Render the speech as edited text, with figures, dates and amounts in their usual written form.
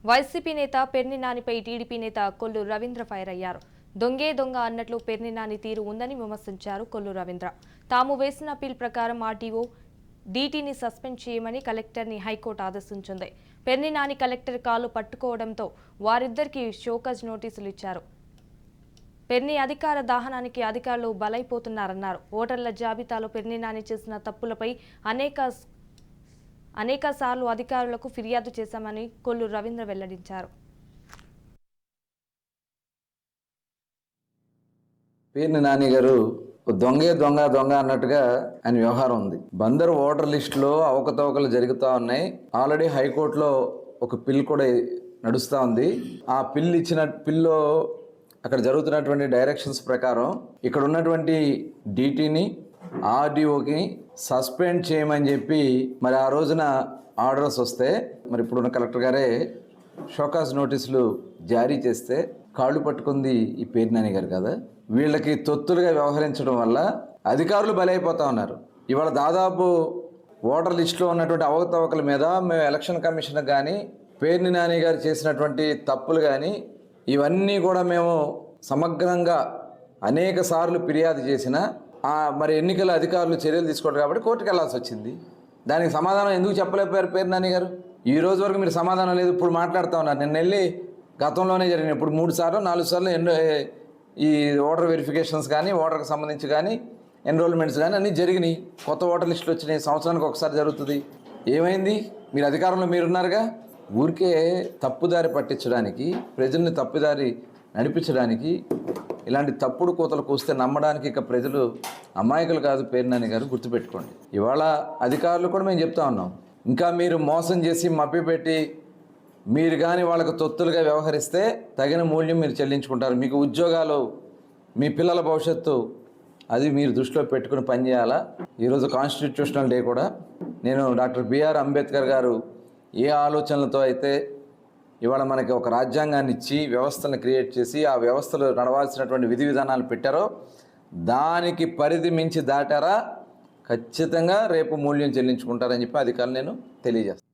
YCP నేత Perni నానిపై TDP నేత Kollu Ravindra fire అయ్యారు. దొంగే దొంగ అన్నట్లు పెర్ని నాని తీరు ఉందని విమర్శించారు కొల్లు రవీంద్ర. తాము వేసిన అప్పీల్ ప్రకారం ఆర్టీఓ డీటీని సస్పెండ్ చేయమని కలెక్టర్ని హైకోర్టు ఆదేశించింది. పెర్ని నాని కలెక్టర్ కాలు పట్టుకోవడంతో వారిద్దరికీ షోకాజ్ నోటీసులు ఇచ్చారు. పెర్ని అధికార దాహనానికి అధికారులు బలైపోతున్నారన్నారు. ఓటర్ల జాబితాలో పెర్ని నాని చేసిన తప్పులపై అనేక సార్లు అధికారులకు ఫిర్యాదు చేశామని కొల్లు రవీంద్ర వెల్లడించారు. పెర్ని నాని గారు దొంగే దొంగ దొంగ అన్నట్టుగా ఆయన వ్యవహారం ఉంది. బందరు ఓటర్ లిస్టులో అవకతవకలు జరుగుతూ ఉన్నాయి. ఆల్రెడీ హైకోర్టులో ఒక పిల్ కూడా నడుస్తూ ఉంది. ఆ పిల్లో అక్కడ జరుగుతున్నటువంటి డైరెక్షన్స్ ప్రకారం ఇక్కడ ఉన్నటువంటి డీటీని ఆర్డీఓకి సస్పెండ్ చేయమని చెప్పి మరి ఆ రోజున ఆర్డర్స్ వస్తే మరి ఇప్పుడున్న కలెక్టర్ గారే షోకాజ్ నోటీసులు జారీ చేస్తే కాళ్ళు పట్టుకుంది ఈ పెర్ని నాని గారు కదా. వీళ్ళకి తొత్తులుగా వ్యవహరించడం వల్ల అధికారులు బలైపోతా ఉన్నారు. ఇవాళ దాదాపు ఓటర్ లిస్టులో ఉన్నటువంటి అవకతవకల మీద మేము ఎలక్షన్ కమిషన్ కానీ పెర్ని నాని గారు చేసినటువంటి తప్పులు కానీ ఇవన్నీ కూడా మేము సమగ్రంగా అనేక సార్లు ఫిర్యాదు చేసినా మరి ఎన్నికల అధికారులు చర్యలు తీసుకోవడం కాబట్టి కోర్టుకు వెళ్లాల్సి వచ్చింది. దానికి సమాధానం ఎందుకు చెప్పలేకపోయారు పెర్ని నాని గారు? ఈ రోజు వరకు మీరు సమాధానం లేదు. ఇప్పుడు మాట్లాడుతూ ఉన్నారు. నిన్న వెళ్ళి గతంలోనే జరిగినాయి. ఇప్పుడు 3 సార్లు 4 సార్లు ఈ ఓటర్ వెరిఫికేషన్స్ కానీ ఓటర్కి సంబంధించి కానీ ఎన్రోల్మెంట్స్ కానీ అన్నీ జరిగినాయి. కొత్త ఓటర్ లిస్టులు వచ్చినాయి. సంవత్సరానికి ఒకసారి జరుగుతుంది. ఏమైంది? మీరు అధికారంలో మీరున్నారుగా. ఊరికే తప్పుదారి పట్టించడానికి, ప్రజల్ని తప్పుదారి నడిపించడానికి ఇలాంటి తప్పుడు కూతలు కూస్తే నమ్మడానికి ఇక ప్రజలు అమాయకులు కాదు. పెర్ని నాని గారు గుర్తుపెట్టుకోండి. ఇవాళ అధికారులు కూడా మేము చెప్తా ఉన్నాం, ఇంకా మీరు మోసం చేసి మభ్యపెట్టి మీరు కానీ వాళ్ళకు తొత్తులుగా వ్యవహరిస్తే తగిన మూల్యం మీరు చెల్లించుకుంటారు. మీకు ఉద్యోగాలు, మీ పిల్లల భవిష్యత్తు అది మీరు దృష్టిలో పెట్టుకుని పనిచేయాలా. ఈరోజు కాన్స్టిట్యూషనల్ డే కూడా నేను డాక్టర్ బిఆర్ అంబేద్కర్ గారు ఏ ఆలోచనలతో అయితే ఇవాళ మనకి ఒక రాజ్యాంగాన్ని ఇచ్చి వ్యవస్థను క్రియేట్ చేసి ఆ వ్యవస్థలో నడవాల్సినటువంటి విధి విధానాలు పెట్టారో దానికి పరిధి మించి దాటారా ఖచ్చితంగా రేపు మూల్యం చెల్లించుకుంటారని చెప్పి అధికారులు నేను తెలియజేస్తాను.